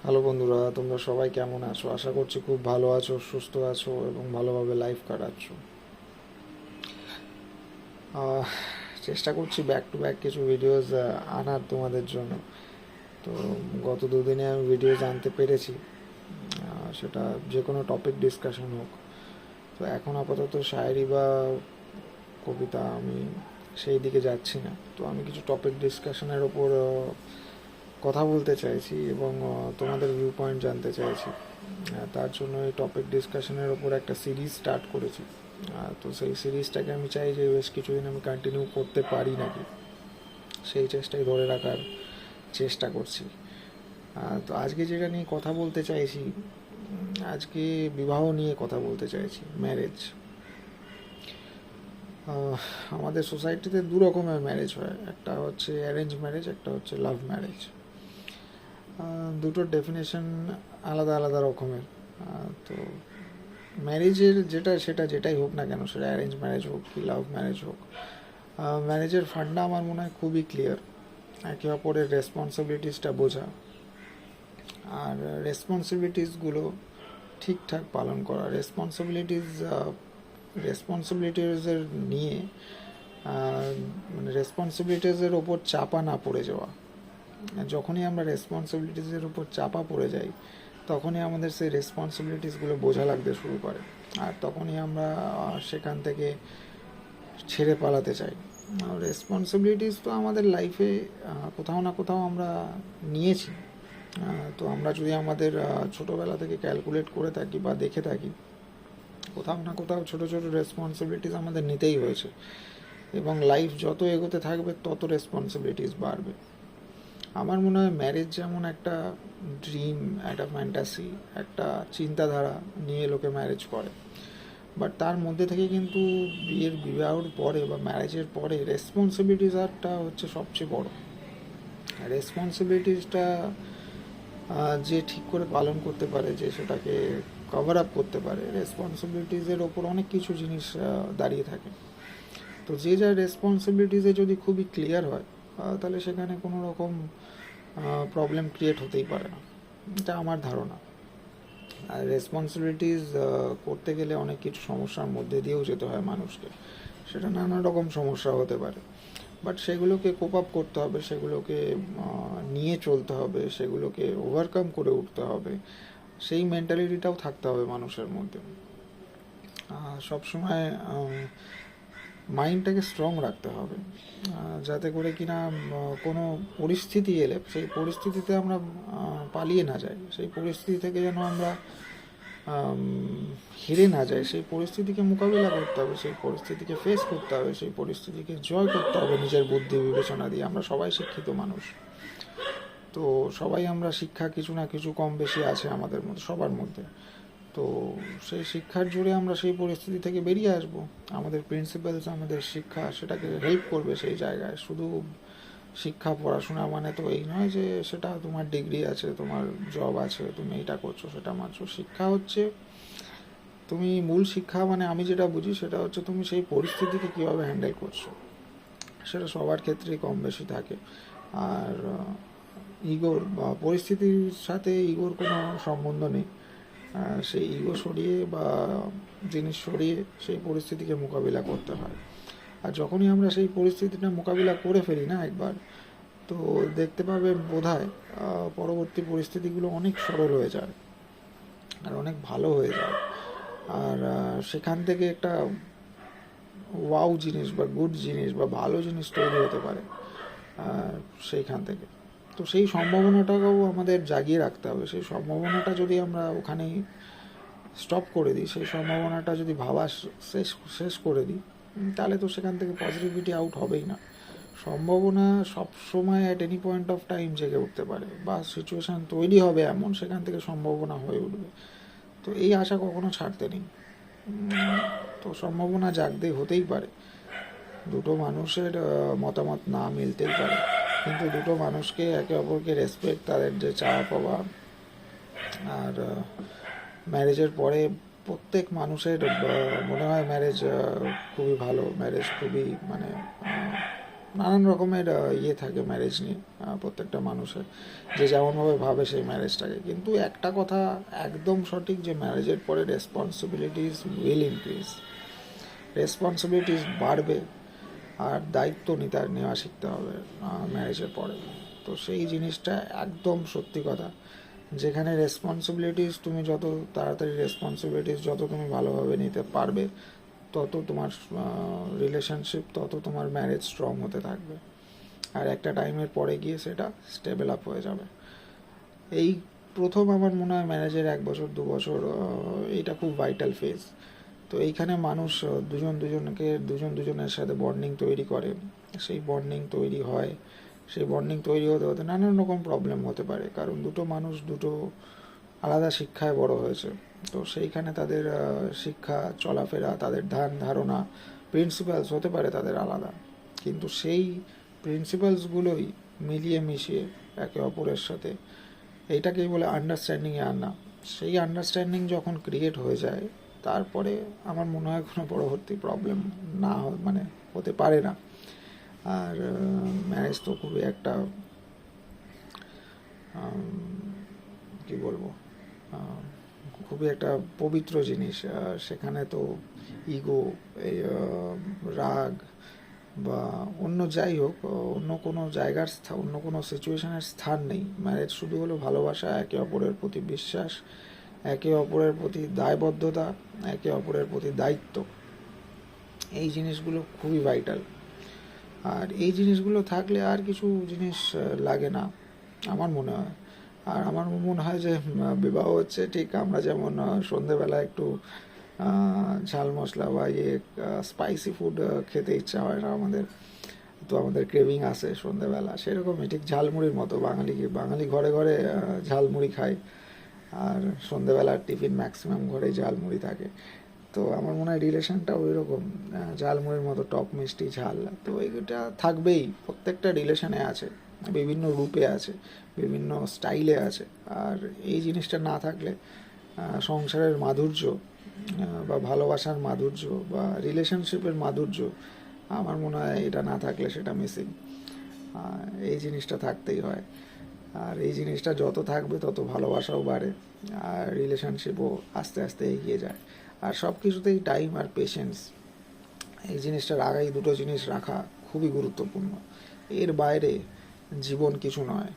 Hello বন্ধুরা, তোমরা সবাই কেমন আছো? আশা করছি খুব ভালো আছো, সুস্থ আছো এবং ভালোভাবে লাইফ কাটাচ্ছ। আহ, চেষ্টা করছি ব্যাক টু ব্যাক কিছু ভিডিওস আনার তোমাদের জন্য। তো গত দুদিনে আমি ভিডিওস আনতে পেরেছি, সেটা যে কোনো টপিক ডিসকাশন হোক। তো এখন আপাতত শায়েরি বা কবিতা আমি সেই দিকে যাচ্ছি না। তো আমি কিছু টপিক ডিসকাশনের ওপর কথা বলতে চাইছি এবং তোমাদের ভিউ পয়েন্ট জানতে চাইছি। তার জন্য এই টপিক ডিসকাশনের ওপর একটা সিরিজ স্টার্ট করেছি। তো সেই সিরিজটাকে আমি চাই যে বেশ কিছুদিন আমি কন্টিনিউ করতে পারি নাকি, সেই চেষ্টাই ধরে রাখার চেষ্টা করছি। তো আজকে যেটা নিয়ে কথা বলতে চাইছি, আজকে বিবাহ নিয়ে কথা বলতে চাইছি, ম্যারেজ। আমাদের সোসাইটিতে দু রকমের ম্যারেজ হয়, একটা হচ্ছে অ্যারেঞ্জ ম্যারেজ, একটা হচ্ছে লাভ ম্যারেজ। দুটোর ডেফিনেশন আলাদা আলাদা রকমের। তো ম্যারেজের সেটা যেটাই হোক না কেন, সেটা অ্যারেঞ্জ ম্যারেজ হোক কি লাভ ম্যারেজ হোক, ম্যারেজের ফান্ডা আমার মনে হয় খুবই ক্লিয়ার। একে অপরের রেসপন্সিবিলিটিসটা বোঝা, আর রেসপন্সিবিলিটিসগুলো ঠিকঠাক পালন করা। রেসপন্সিবিলিটিসের নিয়ে মানে রেসপন্সিবিলিটিসের ওপর চাপা না পড়ে যাওয়া। যখনই আমরা রেসপন্সিবিলিটিসের উপর চাপা পড়ে যাই, তখনই আমাদের সেই রেসপন্সিবিলিটিসগুলো বোঝা লাগতে শুরু করে, আর তখনই আমরা সেখান থেকে ছেড়ে পালাতে চাই। রেসপন্সিবিলিটিস তো আমাদের লাইফে কোথাও না কোথাও আমরা নিয়েছি। তো আমরা যদি আমাদের ছোটোবেলা থেকে ক্যালকুলেট করে থাকি বা দেখে থাকি, কোথাও না কোথাও ছোটো ছোটো রেসপন্সিবিলিটিস আমাদের নিতেই হয়েছে, এবং লাইফ যত এগোতে থাকবে তত রেসপন্সিবিলিটিস বাড়বে। আমার মনে হয় ম্যারেজ যেমন একটা ড্রিম, একটা ফ্যান্টাসি, একটা চিন্তাধারা নিয়ে লোকে ম্যারেজ করে, বাট তার মধ্যে থেকে কিন্তু বিবাহর পরে বা ম্যারেজের পরে রেসপন্সিবিলিটিসটা হচ্ছে সবচেয়ে বড়। রেসপন্সিবিলিটিসটা যে ঠিক করে পালন করতে পারে, যে সেটাকে কভার আপ করতে পারে, রেসপন্সিবিলিটিসের ওপর অনেক কিছু জিনিস দাঁড়িয়ে থাকে। তো যে যার রেসপন্সিবিলিটিসে যদি খুবই ক্লিয়ার হয়, তাহলে সেখানে কোনো রকম প্রবলেম ক্রিয়েট হতেই পারে না, এটা আমার ধারণা। আর রেসপন্সিবিলিটিস করতে গেলে অনেক কিছু সমস্যার মধ্যে দিয়েও যেতে হয় মানুষকে, সেটা নানা রকম সমস্যা হতে পারে, বাট সেগুলোকে কোপ আপ করতে হবে, সেগুলোকে নিয়ে চলতে হবে, সেগুলোকে ওভারকাম করে উঠতে হবে, সেই মেন্টালিটিটাও থাকতে হবে মানুষের মধ্যে। সবসময় মাইন্ডটাকে স্ট্রং রাখতে হবে, যাতে করে কিনা কোনো পরিস্থিতি এলে সেই পরিস্থিতিতে আমরা পালিয়ে না যাই, সেই পরিস্থিতি থেকে যেন আমরা হেরে না যাই। সেই পরিস্থিতিকে মোকাবিলা করতে হবে, সেই পরিস্থিতিকে ফেস করতে হবে, সেই পরিস্থিতিকে জয় করতে হবে নিজের বুদ্ধি বিবেচনা দিয়ে। আমরা সবাই শিক্ষিত মানুষ, তো সবাই আমরা শিক্ষা কিছু না কিছু কম বেশি আছে আমাদের মধ্যে, সবার মধ্যে। তো সেই শিক্ষার জোরে আমরা সেই পরিস্থিতি থেকে বেরিয়ে আসব। আমাদের প্রিন্সিপালস, আমাদের শিক্ষা সেটাকে হেল্প করবে সেই জায়গায়। শুধু শিক্ষা পড়াশোনা মানে তো এই নয় যে সেটা তোমার ডিগ্রি আছে, তোমার জব আছে, তুমি এটা করছো সেটা মানছো। শিক্ষা হচ্ছে তুমি মূল শিক্ষা, মানে আমি যেটা বুঝি সেটা হচ্ছে তুমি সেই পরিস্থিতিকে কীভাবে হ্যান্ডেল করছো, সেটা সবার ক্ষেত্রেই কম বেশি থাকে। আর ইগোর বা পরিস্থিতির সাথে ইগোর কোনো সম্বন্ধ নেই। সেই ইগো সরিয়ে বা জিনিস সরিয়ে সেই পরিস্থিতিকে মোকাবিলা করতে হয়। আর যখনই আমরা সেই পরিস্থিতিটা মোকাবিলা করে ফেলি না একবার, তো দেখতে পাবে বোধহয় পরবর্তী পরিস্থিতিগুলো অনেক সরল হয়ে যায় আর অনেক ভালো হয়ে যায়। আর সেখান থেকে একটা ওয়াও জিনিস বা গুড জিনিস বা ভালো জিনিস তৈরি হতে পারে সেইখান থেকে। তো সেই সম্ভাবনাটাকেও আমাদের জাগিয়ে রাখতে হবে। সেই সম্ভাবনাটা যদি আমরা ওখানেই স্টপ করে দিই, সেই সম্ভাবনাটা যদি ভাবা শেষ শেষ করে দিই, তাহলে তো সেখান থেকে পজিটিভিটি আউট হবেই না। সম্ভাবনা সব সময় at any point of time জেগে উঠতে পারে, বা সিচুয়েশান তৈরি হবে এমন, সেখান থেকে সম্ভাবনা হয়ে উঠবে। তো এই আশা কখনো ছাড়তে নেই। তো সম্ভাবনা জাগতে হতেই পারে, দুটো মানুষের মতামত না মিলতেই পারে, কিন্তু দুটো মানুষকে একে অপরকে রেসপেক্ট, তাদের যে চাওয়া পাওয়া, আর ম্যারেজের পরে প্রত্যেক মানুষের মনে হয় ম্যারেজ খুবই ভালো, ম্যারেজ খুবই মানে নানান রকমের ইয়ে থাকে ম্যারেজ নিয়ে, প্রত্যেকটা মানুষের যে যেমনভাবে ভাবে সেই ম্যারেজটাকে। কিন্তু একটা কথা একদম সঠিক, যে ম্যারেজের পরে রেসপন্সিবিলিটিস উইল ইনক্রিজ, রেসপন্সিবিলিটিস বাড়বে, আর দায়িত্ব নেওয়া শিখতে হবে ম্যারেজের পরে। তো সেই জিনিসটা একদম সত্যি কথা। যেখানে রেসপন্সিবিলিটিস, তুমি যত তাড়াতাড়ি রেসপন্সিবিলিটিস যত তুমি ভালোভাবে নিতে পারবে, তত তোমার রিলেশনশিপ, তত তোমার ম্যারেজ স্ট্রং হতে থাকবে। আর একটা টাইমের পরে গিয়ে সেটা স্টেবল আপ হয়ে যাবে। এই প্রথম আমার মনে হয় ম্যারেজের 1 বছর 2 বছর, এইটা খুব ভাইটাল ফেজ। তো এইখানে মানুষ দুজন দুজনের সাথে বন্ডিং তৈরি করে, সেই বন্ডিং তৈরি হয়, সেই বন্ডিং তৈরি হতে হতে নানান রকম প্রবলেম হতে পারে, কারণ দুটো মানুষ দুটো আলাদা শিক্ষায় বড় হয়েছে। তো সেইখানে তাদের শিক্ষা, চলাফেরা, তাদের ধ্যান ধারণা, প্রিন্সিপালস হতে পারে তাদের আলাদা, কিন্তু সেই প্রিন্সিপালসগুলোই মিলিয়ে মিশিয়ে একে অপরের সাথে, এইটাকেই বলে আন্ডারস্ট্যান্ডিংয়ে আনা। সেই আন্ডারস্ট্যান্ডিং যখন ক্রিয়েট হয়ে যায়, তারপরে আমার মনে হয় কোনো পরবর্তী প্রবলেম মানে হতে পারে না। আর ম্যারেজ তো খুবই একটা কি বলবো, খুবই একটা পবিত্র জিনিস। সেখানে তো ইগো, এই রাগ বা অন্য যাই হোক, অন্য কোনো জায়গার অন্য কোনো সিচুয়েশনের স্থান নেই। ম্যারেজ শুধু হলো ভালোবাসা, একে অপরের প্রতি বিশ্বাস, একে অপরের প্রতি দায়বদ্ধতা, একে অপরের প্রতি দায়িত্ব। এই জিনিসগুলো খুবই ভাইটাল। আর এই জিনিসগুলো থাকলে আর কিছু জিনিস লাগে না আমার মনে হয়। আর আমার মনে হয় যে বিবাহ হচ্ছে ঠিক আমরা যেমন সন্ধেবেলা একটু ঝাল মশলা বা স্পাইসি ফুড খেতে ইচ্ছা হয় না আমাদের, তো আমাদের ক্রেভিং আসে সন্ধেবেলা, সেরকমই ঠিক ঝালমুড়ির মতো বাঙালি ঘরে ঘরে ঝালমুড়ি খায়। আর সন্ধেবেলার টিফিন ম্যাক্সিমাম ঘরেই ঝালমুড়ি থাকে। তো আমার মনে হয় রিলেশনটা ওই রকম, ঝালমুড়ির মতো টক মিষ্টি ঝাল। তো এইটা থাকবেই, প্রত্যেকটা রিলেশনে আছে, বিভিন্ন রূপে আছে, বিভিন্ন স্টাইলে আছে। আর এই জিনিসটা না থাকলে সংসারের মাধুর্য বা ভালোবাসার মাধুর্য বা রিলেশনশিপের মাধুর্য, আমার মনে হয় এটা না থাকলে সেটা মিসিং। এই জিনিসটা থাকতেই হয়। আর এই জিনিসটা যত থাকবে তত ভালোবাসাও বাড়ে, আর রিলেশনশিপও আস্তে আস্তে এগিয়ে যায়। আর সব কিছুতেই টাইম আর পেশেন্স, এই জিনিসটার আগেই দুটো জিনিস রাখা খুবই গুরুত্বপূর্ণ। এর বাইরে জীবন কিছু নয়।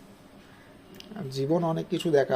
জীবন অনেক কিছু দেখাবে।